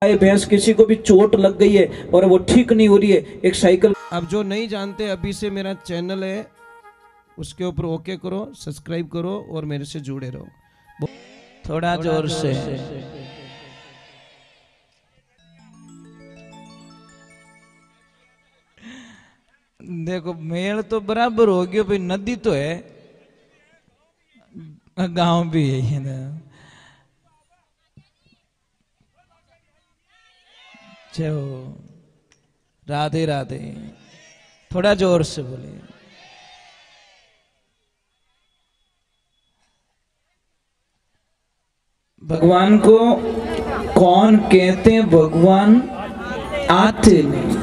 भैंस किसी को भी चोट लग गई है और वो ठीक नहीं हो रही है, एक साइकिल। अब जो नहीं जानते, अभी से मेरा चैनल है उसके ऊपर ओके करो, सब्सक्राइब करो और मेरे से जुड़े रहो। थोड़ा जोर से देखो, मेल तो बराबर हो गया भाई, नदी तो है, गांव भी है ना। चलो राधे राधे, थोड़ा जोर से बोले। भगवान को कौन कहते हैं? भगवान आते नहीं,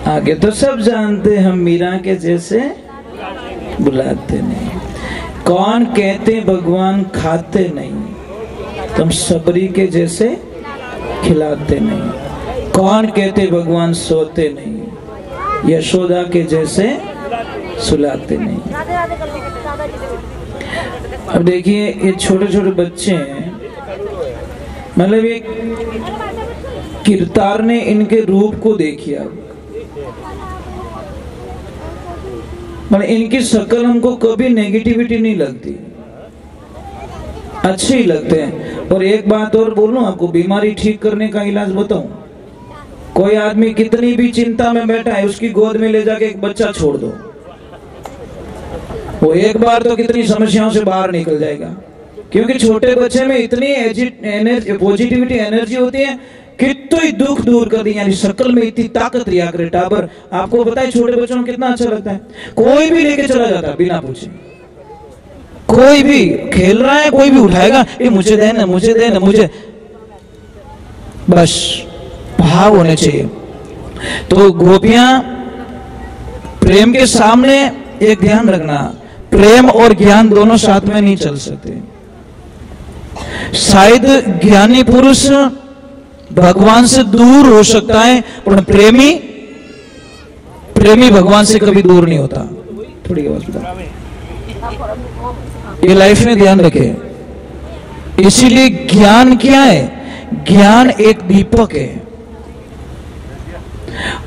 आगे तो सब जानते, हम मीरा के जैसे बुलाते नहीं। कौन कहते भगवान खाते नहीं, तुम सबरी के जैसे खिलाते नहीं। कौन कहते भगवान सोते नहीं, यशोदा के जैसे सुलाते नहीं। अब देखिए, ये छोटे छोटे बच्चे हैं, मतलब ये किरतार ने इनके रूप को देखिए, मतलब इनकी शक्ल हमको कभी नेगेटिविटी नहीं लगती, अच्छे ही लगते हैं। और एक बात और बोलूं आपको, बीमारी ठीक करने का इलाज बताऊं, कोई आदमी कितनी भी चिंता में बैठा है, उसकी गोद में ले जाके एक बच्चा छोड़ दो, वो एक बार तो कितनी समस्याओं से बाहर निकल जाएगा। क्योंकि छोटे बच्चे में इतनी पॉजिटिविटी एनर्जी होती है कि तो ही दुख दूर कर दी, यानी शक्ल में इतनी ताकत रिया करे टाबर। आपको पता है छोटे बच्चों को कितना अच्छा लगता है, कोई भी लेके चला जाता है बिना पूछे। कोई भी खेल रहा है, कोई भी उठाएगा, ये मुझे देना, मुझे देना, मुझे, बस भाव होने चाहिए। तो गोपियां प्रेम के सामने एक ध्यान रखना, प्रेम और ज्ञान दोनों साथ में नहीं चल सकते। शायद ज्ञानी पुरुष भगवान से दूर हो सकता है, पर प्रेमी भगवान से कभी दूर नहीं होता। थोड़ी आवाज बता, ये लाइफ में ध्यान रखे। इसीलिए ज्ञान क्या है? ज्ञान एक दीपक है,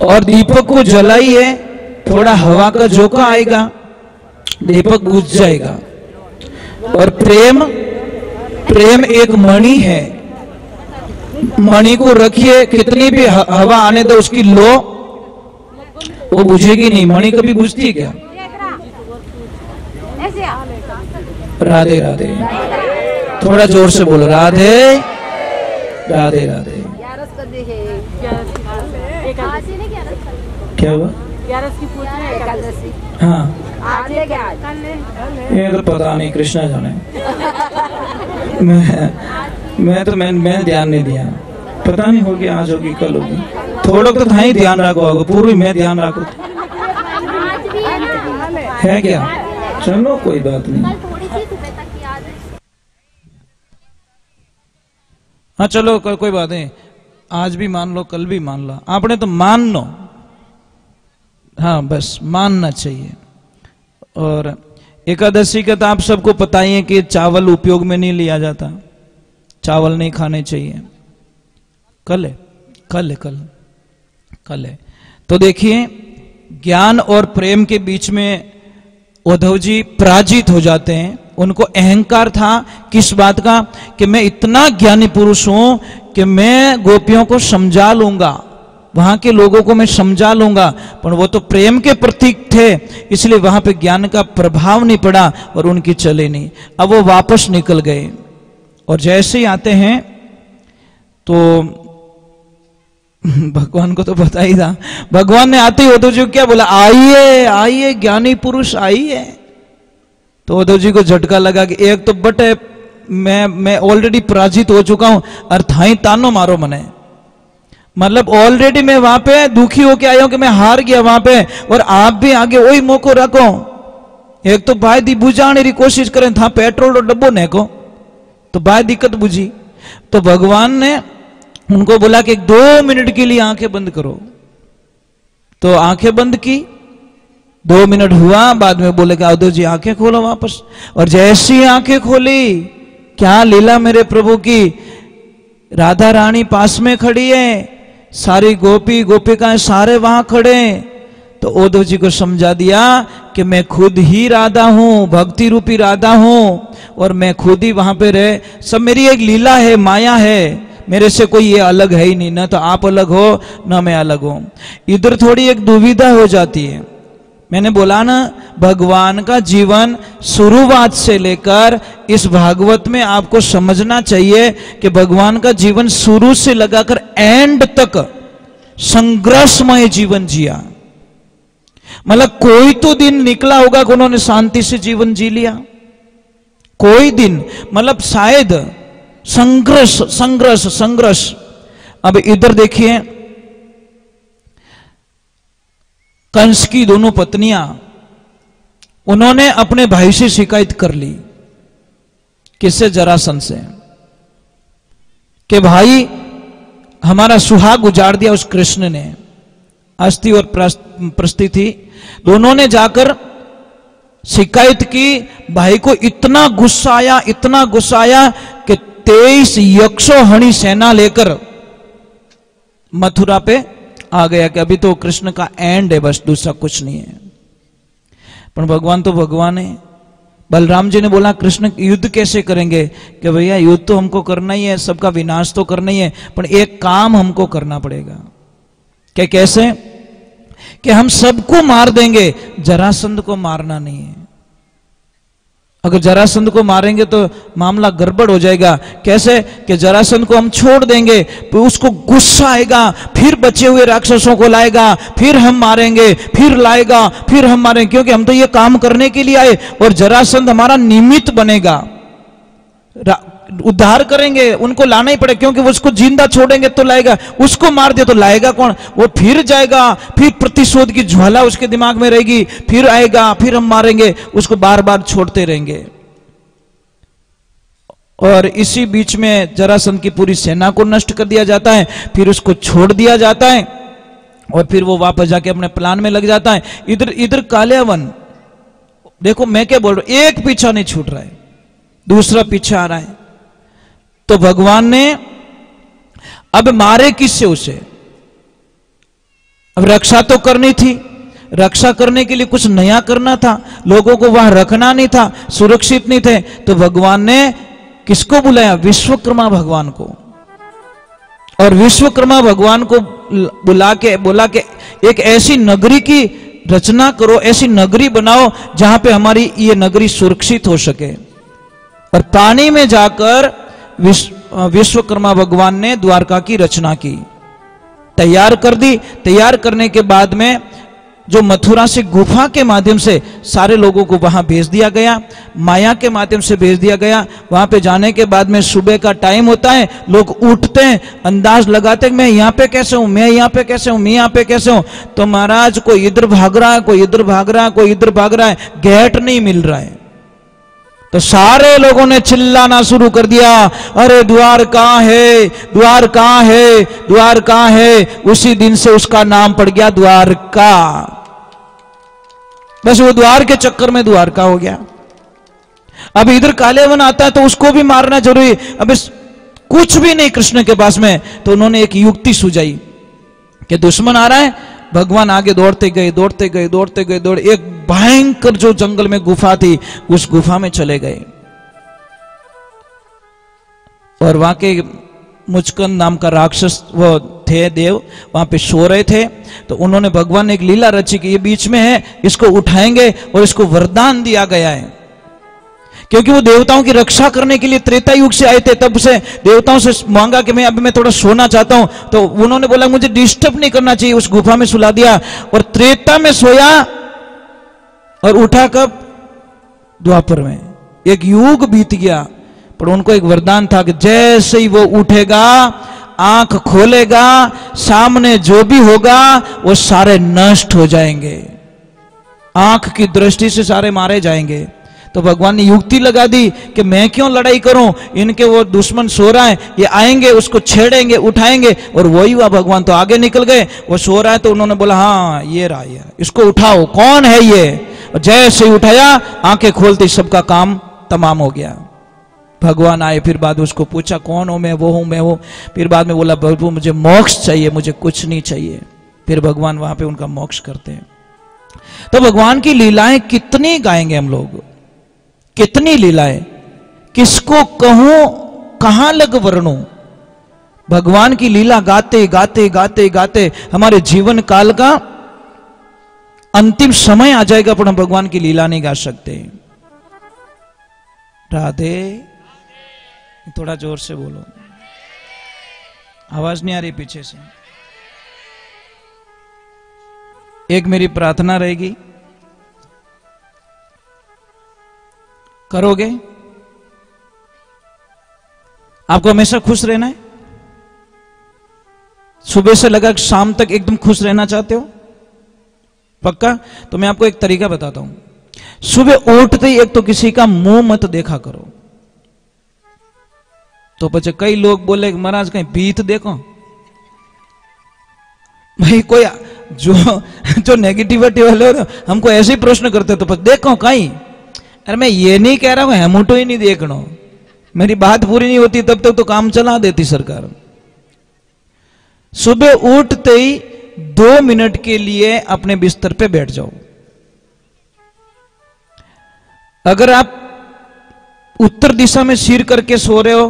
और दीपक को जलाइए, थोड़ा हवा का झोंका आएगा, दीपक बुझ जाएगा। और प्रेम एक मणि है, मणि को रखिए, कितनी भी हवा आने दो, उसकी लो वो बुझेगी नहीं। मणि कभी बुझती है क्या? राधे राधे, थोड़ा जोर से बोलो, राधे राधे राधे। क्या हुआ? हाँ, ये तो पता नहीं, कृष्णा जाने। मैं ध्यान नहीं दिया, पता नहीं होगी, आज होगी कल होगी, थोड़ा तो था ही ध्यान रखो होगा, पूर्व मैं ध्यान रखो है क्या? चलो कोई बात नहीं, हाँ चलो कोई बात नहीं, आज भी मान लो, कल भी मान लो, आपने तो मान लो, हाँ बस मानना चाहिए। और एकादशी का तो आप सबको पता ही है कि चावल उपयोग में नहीं लिया जाता, चावल नहीं खाने चाहिए। कल है, कल है, कल है। तो देखिए, ज्ञान और प्रेम के बीच में उद्धव जी पराजित हो जाते हैं। उनको अहंकार था किस बात का? कि मैं इतना ज्ञानी पुरुष हूं कि मैं गोपियों को समझा लूंगा, वहां के लोगों को मैं समझा लूंगा। पर वो तो प्रेम के प्रतीक थे, इसलिए वहां पे ज्ञान का प्रभाव नहीं पड़ा और उनकी चले नहीं। अब वो वापस निकल गए, और जैसे ही आते हैं तो भगवान को तो पता ही था, भगवान ने आते ही उद्धव जी को क्या बोला? आइए आइए ज्ञानी पुरुष आइए। तो उद्धव जी को झटका लगा कि एक तो बटे मैं ऑलरेडी पराजित हो चुका हूं, और थाई तानो मारो मने, मतलब ऑलरेडी मैं वहां पे दुखी होके आया हूं कि मैं हार गया वहां पे, और आप भी आगे वही मौको रखो। एक तो भाई दी बुझाने की कोशिश करें था, पेट्रोल और डब्बो ने को तो भाई दिक्कत बुझी। तो भगवान ने उनको बोला कि 2 मिनट के लिए आंखें बंद करो, तो आंखें बंद की, 2 मिनट हुआ, बाद में बोले कि उद्धव जी आंखें खोलो वापस। और जैसी आंखें खोली क्या लीला मेरे प्रभु की। राधा रानी पास में खड़ी है, सारी गोपी गोपिकाएं सारे वहां खड़े। तो उद्धव जी को समझा दिया कि मैं खुद ही राधा हूं, भक्ति रूपी राधा हूं, और मैं खुद ही वहां पे रहे। सब मेरी एक लीला है, माया है, मेरे से कोई ये अलग है ही नहीं, ना तो आप अलग हो ना मैं अलग हूं। इधर थोड़ी एक दुविधा हो जाती है। मैंने बोला ना, भगवान का जीवन शुरुआत से लेकर इस भागवत में आपको समझना चाहिए कि भगवान का जीवन शुरू से लगाकर एंड तक संघर्षमय जीवन जिया। मतलब कोई तो दिन निकला होगा कि उन्होंने शांति से जीवन जी लिया, कोई दिन, मतलब शायद संघर्ष संघर्ष संघर्ष। अब इधर देखिए, कंस की दोनों पत्नियां, उन्होंने अपने भाई से शिकायत कर ली। किससे? जरासंध से, कि भाई हमारा सुहाग उजाड़ दिया उस कृष्ण ने। अस्थि और प्रस्ति थी, दोनों ने जाकर शिकायत की। भाई को इतना गुस्सा आया, इतना गुस्सा आया कि 23 यक्षोहणी सेना लेकर मथुरा पे आ गया कि अभी तो कृष्ण का एंड है, बस दूसरा कुछ नहीं है। पर भगवान तो भगवान है। बलराम जी ने बोला कृष्ण युद्ध कैसे करेंगे? कि भैया युद्ध तो हमको करना ही है, सबका विनाश तो करना ही है, पर एक काम हमको करना पड़ेगा। क्या? कैसे? कि हम सबको मार देंगे, जरासंध को मारना नहीं है। अगर जरासंध को मारेंगे तो मामला गड़बड़ हो जाएगा। कैसे? कि जरासंध को हम छोड़ देंगे तो उसको गुस्सा आएगा, फिर बचे हुए राक्षसों को लाएगा, फिर हम मारेंगे, फिर लाएगा, फिर हम मारेंगे, क्योंकि हम तो ये काम करने के लिए आए, और जरासंध हमारा निमित्त बनेगा। उद्धार करेंगे, उनको लाना ही पड़ेगा, क्योंकि वो उसको जिंदा छोड़ेंगे तो लाएगा, उसको मार दिया तो लाएगा कौन? वो फिर जाएगा, फिर प्रतिशोध की ज्वाला उसके दिमाग में रहेगी, फिर आएगा, फिर हम मारेंगे, उसको बार बार छोड़ते रहेंगे। और इसी बीच में जरासंध की पूरी सेना को नष्ट कर दिया जाता है, फिर उसको छोड़ दिया जाता है, और फिर वो वापस जाके अपने प्लान में लग जाता है। इधर कालियावन, देखो मैं क्या बोल रहा हूं, एक पीछा नहीं छूट रहा है, दूसरा पीछा आ रहा है। तो भगवान ने अब मारे किससे उसे? अब रक्षा तो करनी थी, रक्षा करने के लिए कुछ नया करना था, लोगों को वहां रखना नहीं था, सुरक्षित नहीं थे। तो भगवान ने किसको बुलाया? विश्वकर्मा भगवान को। और विश्वकर्मा भगवान को बुला के बोला कि एक ऐसी नगरी की रचना करो, ऐसी नगरी बनाओ जहां पे हमारी ये नगरी सुरक्षित हो सके। और पानी में जाकर विश्वकर्मा भगवान ने द्वारका की रचना की, तैयार कर दी। तैयार करने के बाद में जो मथुरा से गुफा के माध्यम से सारे लोगों को वहां भेज दिया गया, माया के माध्यम से भेज दिया गया। वहां पे जाने के बाद में सुबह का टाइम होता है, लोग उठते हैं, अंदाज लगाते हैं मैं यहां पे कैसे हूं, मैं यहां पे कैसे हूं, मैं यहां पे कैसे हूं। तो महाराज कोई इधर भाग रहा है, कोई इधर भाग रहा है, कोई इधर भाग रहा है, गेट नहीं मिल रहा है। तो सारे लोगों ने चिल्लाना शुरू कर दिया, अरे द्वार कहां है, द्वार कहां है, द्वार कहां है। उसी दिन से उसका नाम पड़ गया द्वारका। बस वो द्वार के चक्कर में द्वारका हो गया। अब इधर कालियावन आता है तो उसको भी मारना जरूरी। अब कुछ भी नहीं कृष्ण के पास में, तो उन्होंने एक युक्ति सुझाई कि दुश्मन आ रहा है, भगवान आगे दौड़ते गए, दौड़ते गए, दौड़ते गए, दौड़, एक भयंकर जो जंगल में गुफा थी, उस गुफा में चले गए। और वहां के मुचकंद नाम का राक्षस वो थे, देव वहां पे सो रहे थे। तो उन्होंने, भगवान ने एक लीला रची कि ये बीच में है, इसको उठाएंगे, और इसको वरदान दिया गया है, क्योंकि वो देवताओं की रक्षा करने के लिए त्रेता युग से आए थे। तब से देवताओं से मांगा कि मैं थोड़ा सोना चाहता हूं। तो उन्होंने बोला मुझे डिस्टर्ब नहीं करना चाहिए, उस गुफा में सुला दिया, और त्रेता में सोया, और उठा कब? द्वापर में। एक युग बीत गया, पर उनको एक वरदान था कि जैसे ही वो उठेगा, आंख खोलेगा, सामने जो भी होगा वो सारे नष्ट हो जाएंगे, आंख की दृष्टि से सारे मारे जाएंगे। तो भगवान ने युक्ति लगा दी कि मैं क्यों लड़ाई करूं, इनके वो दुश्मन सो रहा है, ये आएंगे, उसको छेड़ेंगे, उठाएंगे। और वही हुआ, भगवान तो आगे निकल गए, वो सो रहा है तो उन्होंने बोला हाँ ये रहा, ये इसको उठाओ, कौन है ये। और जैसे ही उठाया, आंखें खोलते सबका काम तमाम हो गया। भगवान आए, फिर बाद में उसको पूछा कौन हो मैं, वो हूं मैं वो, फिर बाद में बोला प्रभु मुझे मोक्ष चाहिए, मुझे कुछ नहीं चाहिए। फिर भगवान वहां पे उनका मोक्ष करते हैं। तो भगवान की लीलाएं कितनी गाएंगे हम लोग, कितनी लीलाएं, किसको कहूं कहां लग वर्णूं। भगवान की लीला गाते गाते गाते गाते हमारे जीवन काल का अंतिम समय आ जाएगा, पर हम भगवान की लीला नहीं गा सकते। राधे, थोड़ा जोर से बोलो, आवाज नहीं आ रही पीछे से। एक मेरी प्रार्थना रहेगी, करोगे? आपको हमेशा खुश रहना है? सुबह से लगा शाम तक एकदम खुश रहना चाहते हो? पक्का? तो मैं आपको एक तरीका बताता हूं। सुबह उठते ही एक तो किसी का मुंह मत देखा करो। तो पचे कई लोग बोले महाराज कहीं भीत देखो। भाई कोई जो नेगेटिविटी वाले हमको ऐसे ही प्रश्न करते तो देखो कहीं। अरे मैं ये नहीं कह रहा हूं हेमुटो ही नहीं देखना, मेरी बात पूरी नहीं होती तब तक तो काम चला देती सरकार। सुबह उठते ही 2 मिनट के लिए अपने बिस्तर पे बैठ जाओ। अगर आप उत्तर दिशा में सिर करके सो रहे हो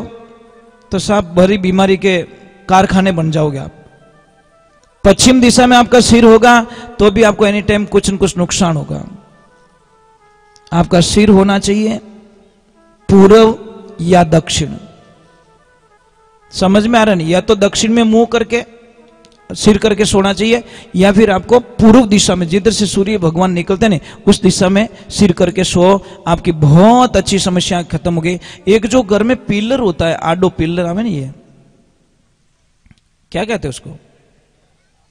तो साहब भरी बीमारी के कारखाने बन जाओगे आप। पश्चिम दिशा में आपका सिर होगा तो भी आपको एनी टाइम कुछ न कुछ नुकसान होगा। आपका सिर होना चाहिए पूर्व या दक्षिण। समझ में आ रहा नहीं? या तो दक्षिण में मुंह करके सिर करके सोना चाहिए, या फिर आपको पूर्व दिशा में जिधर से सूर्य भगवान निकलते हैं उस दिशा में सिर करके सो। आपकी बहुत अच्छी समस्या खत्म हो गई। एक जो घर में पिलर होता है, आडो पिलर आवे नहीं, ये क्या कहते हैं उसको,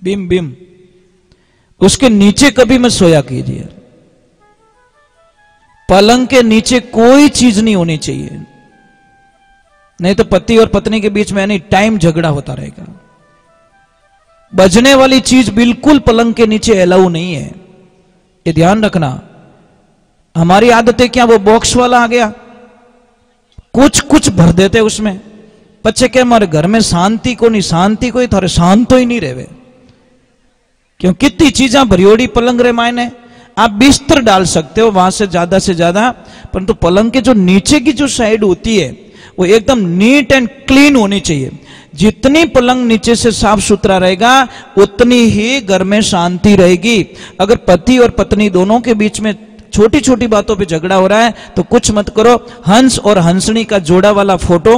बीम बीम, उसके नीचे कभी मत सोया कीजिए। पलंग के नीचे कोई चीज नहीं होनी चाहिए, नहीं तो पति और पत्नी के बीच में एनी टाइम झगड़ा होता रहेगा। बजने वाली चीज बिल्कुल पलंग के नीचे अलाउ नहीं है, ये ध्यान रखना। हमारी आदतें क्या, वो बॉक्स वाला आ गया, कुछ कुछ भर देते उसमें। बच्चे क्या हमारे घर में शांति को नहीं, शांति को ही थारे शांत तो ही नहीं रहे, क्यों कितनी चीजें भरियोड़ी पलंग रे मायने। आप बिस्तर डाल सकते हो वहां से ज्यादा, परंतु पलंग के जो नीचे की जो साइड होती है वो एकदम नीट एंड क्लीन होनी चाहिए। जितनी पलंग नीचे से साफ सुथरा रहेगा उतनी ही घर में शांति रहेगी। अगर पति और पत्नी दोनों के बीच में छोटी छोटी बातों पे झगड़ा हो रहा है तो कुछ मत करो, हंस और हंसनी का जोड़ा वाला फोटो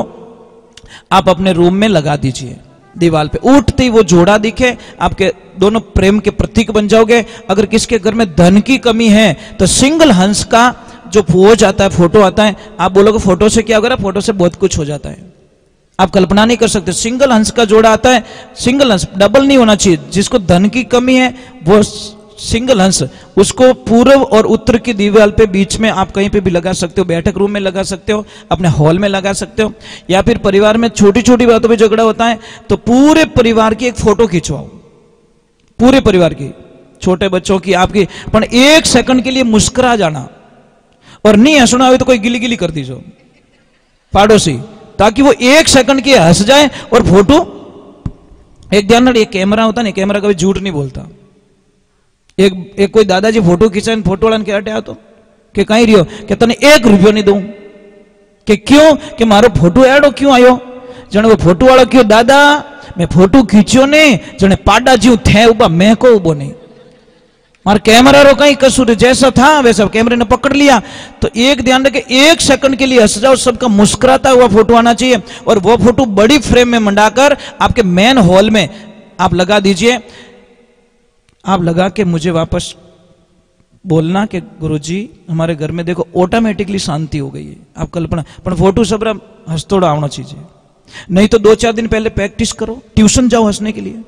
आप अपने रूम में लगा दीजिए दीवार पे। उठते ही वो जोड़ा दिखे, आपके दोनों प्रेम के प्रतीक बन जाओगे। अगर किसके घर में धन की कमी है तो सिंगल हंस का जो पोज आता है, फोटो आता है, आप बोलोगे फोटो से क्या होगा? फोटो से बहुत कुछ हो जाता है, आप कल्पना नहीं कर सकते। सिंगल हंस का जोड़ा आता है, सिंगल हंस, डबल नहीं होना चाहिए। जिसको धन की कमी है वो सिंगल हंस, उसको पूर्व और उत्तर की दीवार पे बीच में आप कहीं पे भी लगा सकते हो, बैठक रूम में लगा सकते हो, अपने हॉल में लगा सकते हो। या फिर परिवार में छोटी छोटी बातों पे झगड़ा होता है तो पूरे परिवार की एक फोटो खिंचवाओ, पूरे परिवार की, छोटे बच्चों की, आपकी, पर 1 सेकंड के लिए मुस्कुरा जाना, और नहीं हंसना हो तो कोई गिली गिली कर दीजिए पड़ोसी, ताकि वो 1 सेकंड के हंस जाए और फोटो। एक ध्यान रखिए, कैमरा होता नहीं, कैमरा कभी झूठ नहीं बोलता। एक कोई दादाजी फोटो खींचा, फोटो वाला क्या हटे तो कि कहीं रियो कि तने 1 रुपयो नहीं दूं, कि क्यों, कि मारो फोटो एडो क्यों आयो? जने वो फोटो वाला क्यों, दादा मैं फोटो खींचो ने, जने पाडा जीव थे उबा, मैं को उबो नहीं, मार कैमरा रो कहीं कसूर, जैसा था वैसा कैमरे ने पकड़ लिया। तो एक ध्यान रखे, 1 सेकंड के लिए हंस जाओ, सबका मुस्कुराता हुआ फोटो आना चाहिए। और वो फोटो बड़ी फ्रेम में मंडाकर आपके मेन हॉल में आप लगा दीजिए। आप लगा के मुझे वापस बोलना कि गुरुजी हमारे घर में देखो ऑटोमेटिकली शांति हो गई है। आप कल्पना, पर फोटो सब हंसतोड़ा आना चाहिए, नहीं तो 2-4 दिन पहले प्रैक्टिस करो, ट्यूशन जाओ हंसने के लिए।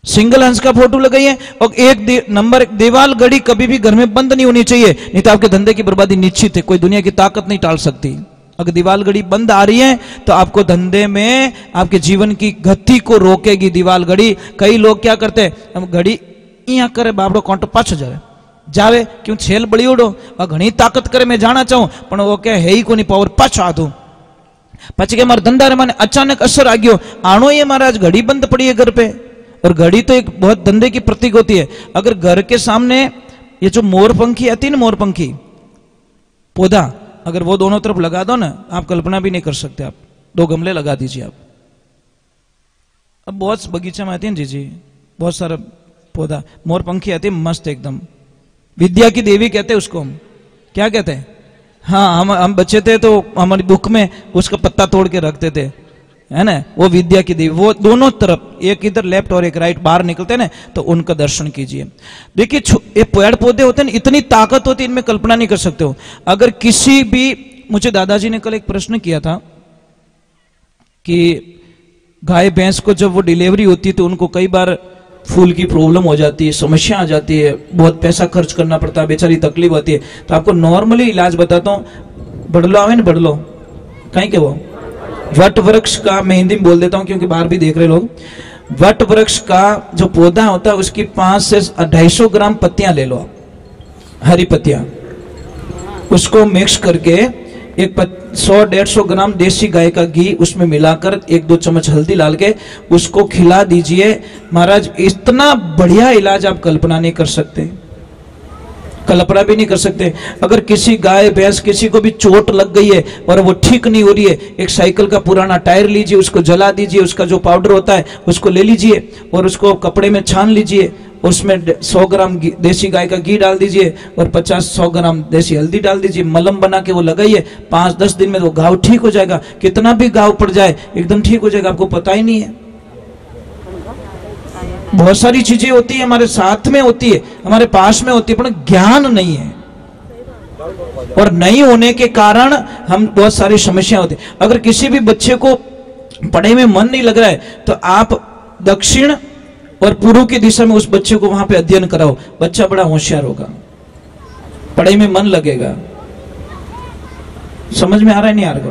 सिंगल हंस का फोटो लगाइए। और एक नंबर दीवार घड़ी कभी भी घर में बंद नहीं होनी चाहिए, नहीं तो आपके धंधे की बर्बादी निश्चित है, कोई दुनिया की ताकत नहीं टाल सकती। अगर दीवार घड़ी बंद आ रही है तो आपको धंधे में, आपके जीवन की गति को रोकेगी दीवार घड़ी। कई लोग क्या करते हैं, हम घड़ी यहाँ करे बाबड़ो कांटो 5,000 जावे क्यों छेल बड़ी उड़ो घनी ताकत करे मैं जाना चाहूं पण वो के है ही कोनी पावर पाछो आधो पछी के मारे धंधा रे माने अचानक असर आ गयो आणो ये महाराज घड़ी बंद पड़ी है घर पे और घड़ी तो एक बहुत धंधे की प्रतीक होती है। अगर घर के सामने ये जो मोरपंखी आती है ना मोरपंखी पौधा अगर वो दोनों तरफ लगा दो ना आप कल्पना भी नहीं कर सकते। आप 2 गमले लगा दीजिए आप। अब बहुत बगीचा में आती है जी जी बहुत सारा पौधा मोरपंखी आती है मस्त एकदम विद्या की देवी कहते हैं उसको हम क्या कहते हैं। हाँ हम बच्चे थे तो हमारी बुक में उसका पत्ता तोड़ के रखते थे है ना वो विद्या की देवी वो दोनों तरफ एक इधर लेफ्ट और एक राइट बाहर निकलते ना तो उनका दर्शन कीजिए। देखिए ये पेड़ पौधे होते हैं इतनी ताकत होती है इनमें कल्पना नहीं कर सकते हो। अगर किसी भी मुझे दादाजी ने कल एक प्रश्न किया था कि गाय भैंस को जब वो डिलीवरी होती है तो उनको कई बार फूल की प्रॉब्लम हो जाती है समस्या आ जाती है बहुत पैसा खर्च करना पड़ता है बेचारी तकलीफ होती है। तो आपको नॉर्मली इलाज बताता हूँ बड़लो आवे ना बड़लो कहीं के वो वट वृक्ष का मैं हिंदी में बोल देता हूँ क्योंकि बाहर भी देख रहे लोग। वट वृक्ष का जो पौधा होता है उसकी 5 से 250 ग्राम पत्तियां ले लो हरी पत्तियां उसको मिक्स करके एक 100-150 ग्राम देसी गाय का घी उसमें मिलाकर 1-2 चम्मच हल्दी डाल के उसको खिला दीजिए। महाराज इतना बढ़िया इलाज आप कल्पना नहीं कर सकते कल्पना भी नहीं कर सकते। अगर किसी गाय भैंस किसी को भी चोट लग गई है और वो ठीक नहीं हो रही है एक साइकिल का पुराना टायर लीजिए उसको जला दीजिए उसका जो पाउडर होता है उसको ले लीजिए और उसको कपड़े में छान लीजिए उसमें 100 ग्राम देसी गाय का घी डाल दीजिए और 50-100 ग्राम देसी हल्दी डाल दीजिए मलहम बना के वो लगाइए 5-10 दिन में वो घाव ठीक हो जाएगा। कितना भी घाव पड़ जाए एकदम ठीक हो जाएगा आपको पता ही नहीं है। बहुत सारी चीजें होती है हमारे साथ में होती है हमारे पास में होती है पर ज्ञान नहीं है और नहीं होने के कारण हम बहुत सारी समस्या होती है। अगर किसी भी बच्चे को पढ़ाई में मन नहीं लग रहा है तो आप दक्षिण और पूर्व की दिशा में उस बच्चे को वहां पे अध्ययन कराओ बच्चा बड़ा होशियार होगा पढ़ाई में मन लगेगा। समझ में आ रहा है नहीं आ रहा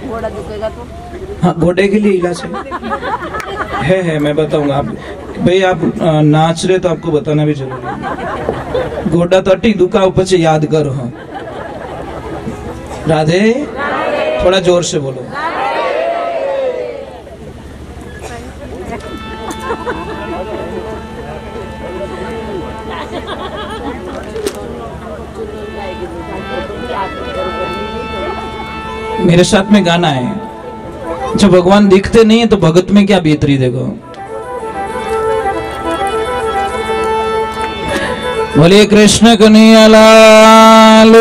घोड़ा दुखेगा तो हाँ घोड़े के लिए इलाज है मैं बताऊंगा आप भाई आप नाच रहे तो आपको बताना भी जरूरी है। घोड़ा तो अटी दुखा ऊपर याद करो। हाँ राधे थोड़ा जोर से बोलो। मेरे साथ में गाना है जब भगवान दिखते नहीं है तो भगत में क्या बीत रही देखो। बोले कृष्ण कन्हैया लाल।